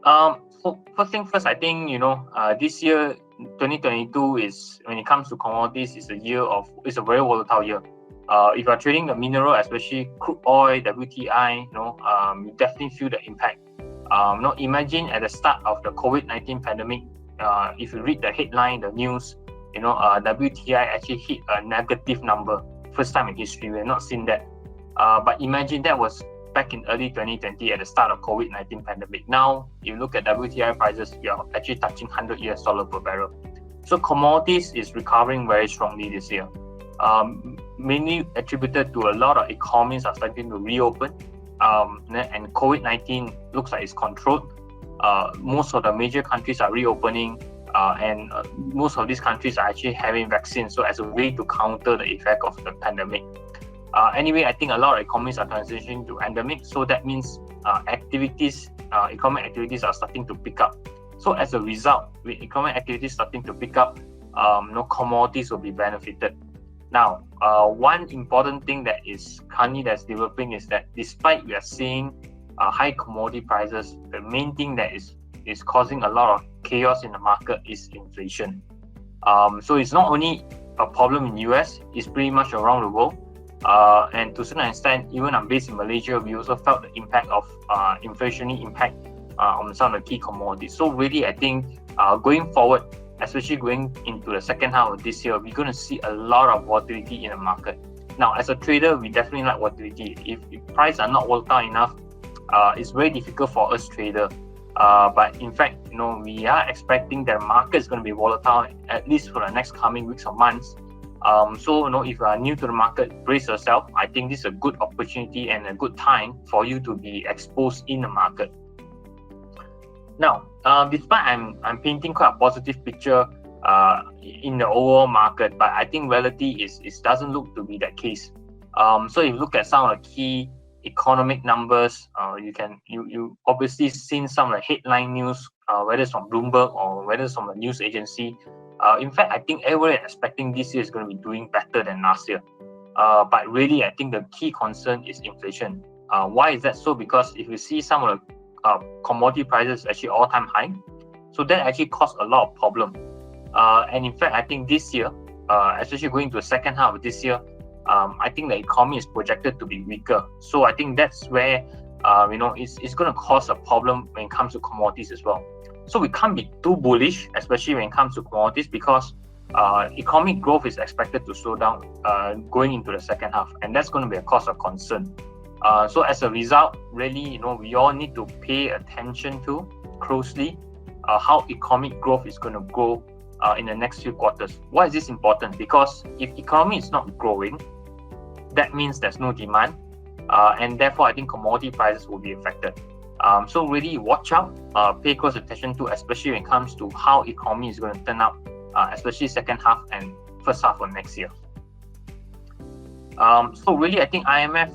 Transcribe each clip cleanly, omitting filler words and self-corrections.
So first thing first, I think this year, 2022 is when it comes to commodities, is a very volatile year. If you're trading the mineral, especially crude oil, WTI, you definitely feel the impact. Imagine at the start of the COVID-19 pandemic, if you read the headline, the news, WTI actually hit a negative number, first time in history. We have not seen that. But imagine that was back in early 2020 at the start of COVID-19 pandemic. Now, you look at WTI prices, we are actually touching $100 per barrel. So commodities is recovering very strongly this year. Mainly attributed to a lot of economies are starting to reopen, and COVID-19 looks like it's controlled. Most of the major countries are reopening, and most of these countries are actually having vaccines, so as a way to counter the effect of the pandemic. Anyway, I think a lot of economies are transitioning to endemic, so that means economic activities are starting to pick up. So as a result, with economic activities starting to pick up, commodities will be benefited. Now, one important thing that is currently that's developing is that despite we are seeing high commodity prices, the main thing that is causing a lot of chaos in the market is inflation. So it's not only a problem in US, it's pretty much around the world. And to a certain extent, even I'm based in Malaysia, we also felt the impact of inflationary impact on some of the key commodities. So really, I think going forward, especially going into the second half of this year, we're going to see a lot of volatility in the market. Now, as a trader, we definitely like volatility. If prices are not volatile enough, it's very difficult for us trader. But in fact, we are expecting that the market is going to be volatile at least for the next coming weeks or months. So if you are new to the market, brace yourself. I think this is a good opportunity and a good time for you to be exposed in the market. Now, despite I'm painting quite a positive picture in the overall market, but I think reality doesn't look to be that case. So if you look at some of the key economic numbers, you obviously seen some of the headline news, whether it's from Bloomberg or whether it's from a news agency. In fact, I think everyone is expecting this year is going to be doing better than last year. But really, I think the key concern is inflation. Why is that so? Because if you see some of the commodity prices actually all-time high, so that actually caused a lot of problem. And in fact, I think this year, especially going to the second half of this year, I think the economy is projected to be weaker. So I think that's where it's going to cause a problem when it comes to commodities as well. So we can't be too bullish, especially when it comes to commodities, because economic growth is expected to slow down going into the second half, and that's going to be a cause of concern. So as a result, really, we all need to pay attention to closely how economic growth is going to grow in the next few quarters. Why is this important? Because if economy is not growing, that means there's no demand, and therefore I think commodity prices will be affected. So really watch out, pay close attention to, especially when it comes to how economy is going to turn out, especially second half and first half of next year. So really, I think IMF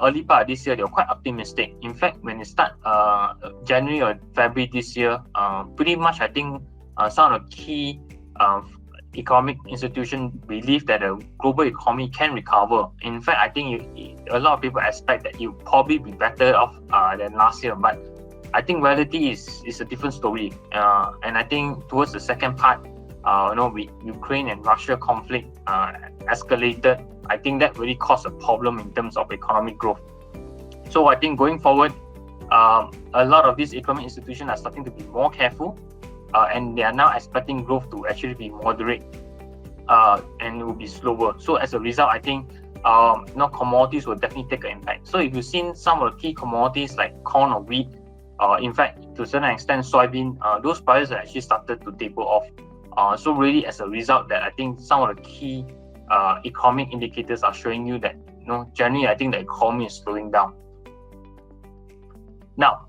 early part of this year, they were quite optimistic. In fact, when it start January or February this year, pretty much I think some of the key economic institutions believe that the global economy can recover. In fact, I think a lot of people expect that it will probably be better off than last year. But I think reality is a different story. And I think towards the second part, with Ukraine and Russia conflict escalated, I think that really caused a problem in terms of economic growth. So I think going forward, a lot of these economic institutions are starting to be more careful, and they are now expecting growth to actually be moderate and it will be slower. So as a result, I think commodities will definitely take an impact. So if you've seen some of the key commodities like corn or wheat, in fact, to a certain extent, soybean, those prices have actually started to taper off. So really, as a result, that I think some of the key economic indicators are showing you that, generally, I think the economy is slowing down. Now,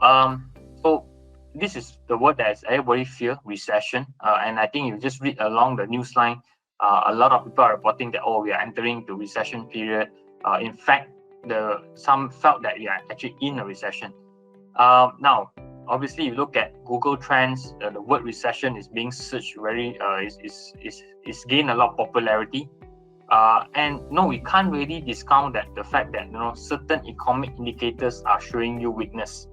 so this is the word that everybody fear, recession. And I think if you just read along the news line, a lot of people are reporting that, we are entering the recession period. In fact, some felt that we are actually in a recession. Now, obviously, you look at Google Trends, the word recession is being searched very, is gained a lot of popularity. And no, we can't really discount that the fact that certain economic indicators are showing you weakness.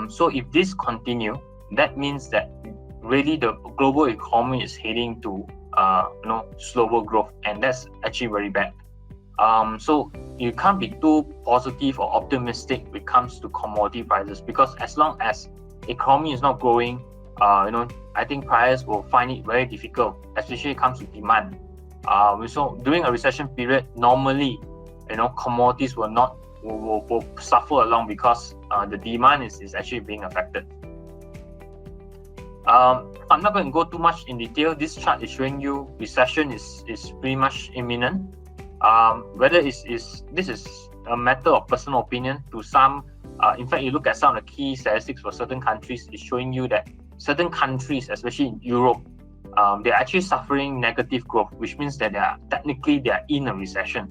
So if this continue, that means that really the global economy is heading to slower growth, and that's actually very bad. So you can't be too positive or optimistic when it comes to commodity prices, because as long as economy is not growing, I think prices will find it very difficult, especially when it comes to demand. So during a recession period, normally, commodities will suffer along, because the demand is actually being affected. I'm not going to go too much in detail. This chart is showing you recession is pretty much imminent. Whether this is a matter of personal opinion to some. In fact, you look at some of the key statistics for certain countries, it's showing you that certain countries, especially in Europe, they're actually suffering negative growth, which means that they are in a recession.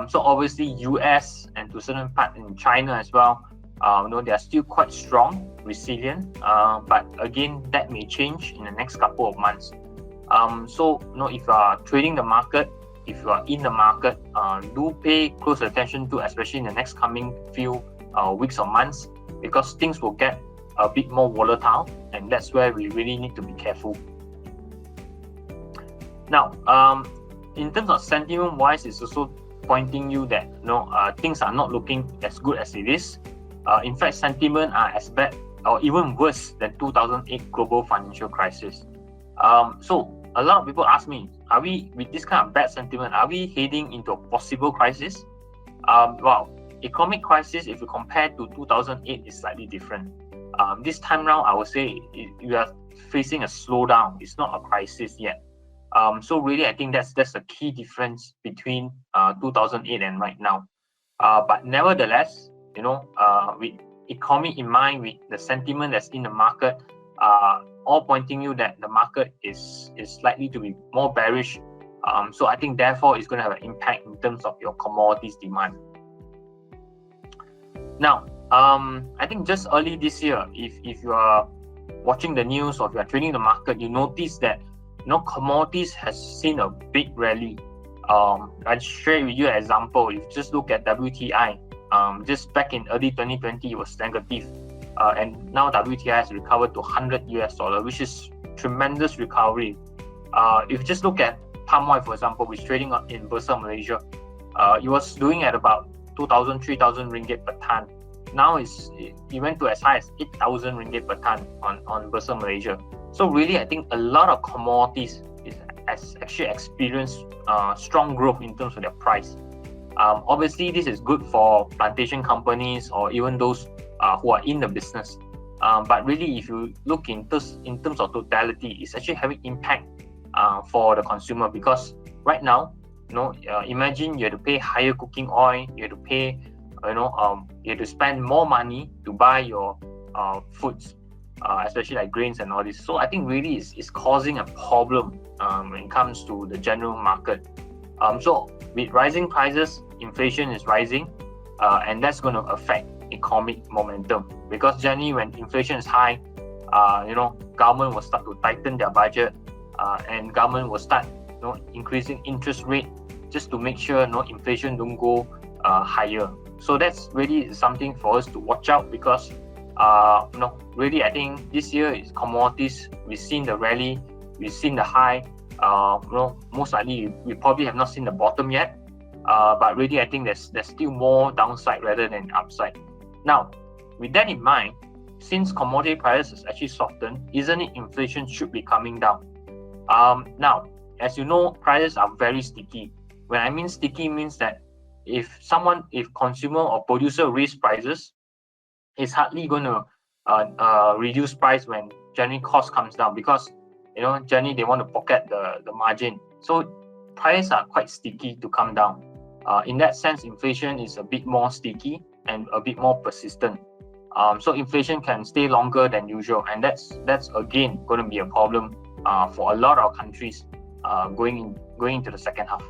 So obviously, US and to a certain part in China as well, they are still quite strong, resilient. But again, that may change in the next couple of months. So if you are trading the market, if you are in the market, do pay close attention to, especially in the next coming few weeks or months, because things will get a bit more volatile, and that's where we really need to be careful. Now, in terms of sentiment wise, it's also pointing you that things are not looking as good as it is. In fact, sentiment are as bad or even worse than 2008 global financial crisis. So a lot of people ask me, are we, with this kind of bad sentiment, are we heading into a possible crisis? Well, economic crisis, if you compare to 2008, is slightly different. This time round, I would say you are facing a slowdown. It's not a crisis yet. So really, I think that's the key difference between 2008 and right now. But nevertheless, with economy in mind, with the sentiment that's in the market, all pointing you that the market is likely to be more bearish. So I think therefore it's going to have an impact in terms of your commodities demand. Now, I think just early this year, if you are watching the news or if you are trading the market, you notice that commodities has seen a big rally. I'll share with you an example. If you just look at WTI, just back in early 2020, it was negative. And now WTI has recovered to $100, which is tremendous recovery. If you just look at palm oil, for example, which is trading in Bursa Malaysia, it was doing at about 2,000, 3,000 ringgit per ton. Now it went to as high as 8,000 ringgit per ton on Bursa Malaysia. So really, I think a lot of commodities has actually experienced strong growth in terms of their price. Obviously, this is good for plantation companies or even those who are in the business. But really, if you look in terms of totality, it's actually having impact for the consumer, because right now, imagine you have to pay higher cooking oil, you have to pay, you have to spend more money to buy your foods, especially like grains and all this. So I think really it's causing a problem when it comes to the general market. So with rising prices, inflation is rising, and that's going to affect economic momentum, because generally when inflation is high, government will start to tighten their budget, and government will start increasing interest rate just to make sure inflation don't go higher. So that's really something for us to watch out, because really I think this year is commodities. We've seen the rally, we've seen the high. Most likely we probably have not seen the bottom yet, but really I think there's still more downside rather than upside. Now, with that in mind, since commodity prices actually softened, isn't it inflation should be coming down? Now, as you know, prices are very sticky. When I mean sticky, means that if consumer or producer raise prices, it's hardly going to reduce price when generally cost comes down, because generally they want to pocket the margin. So prices are quite sticky to come down. In that sense, inflation is a bit more sticky and a bit more persistent. So inflation can stay longer than usual, and that's again going to be a problem for a lot of countries going into the second half.